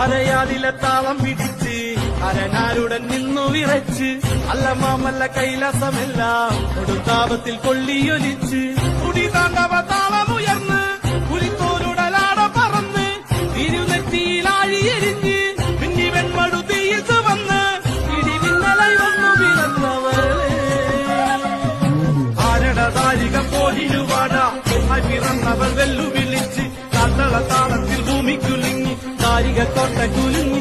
അരയാലിലെ താളം പിടിച്ച് അരനാരുടൻ നിന്നു വിറച്ച് അല്ല മാമല്ല കൈലാസമെല്ലാം കൊടുത്താപത്തിൽ കൊള്ളിയൊലിച്ച് കുടിതാണ്ടവ താളമുയർന്ന് പുലിത്തോലുടലാട പറന്ന് തിരുനെറ്റിയിലാഴിയെരിഞ്ഞ് പിന്നി വെൺമടു തീയത്ത് വന്ന് ഇടിമിന്നലായി വന്നു പിറന്നവളെ ആരടതാരിക പോലിരുവാട പിറന്നവർ വെല്ലുവിളിച്ച് കാത്തള താളത്തിൽ ഭൂമിക്കുലുങ്ങി താരിക കൊട്ട കുലുങ്ങി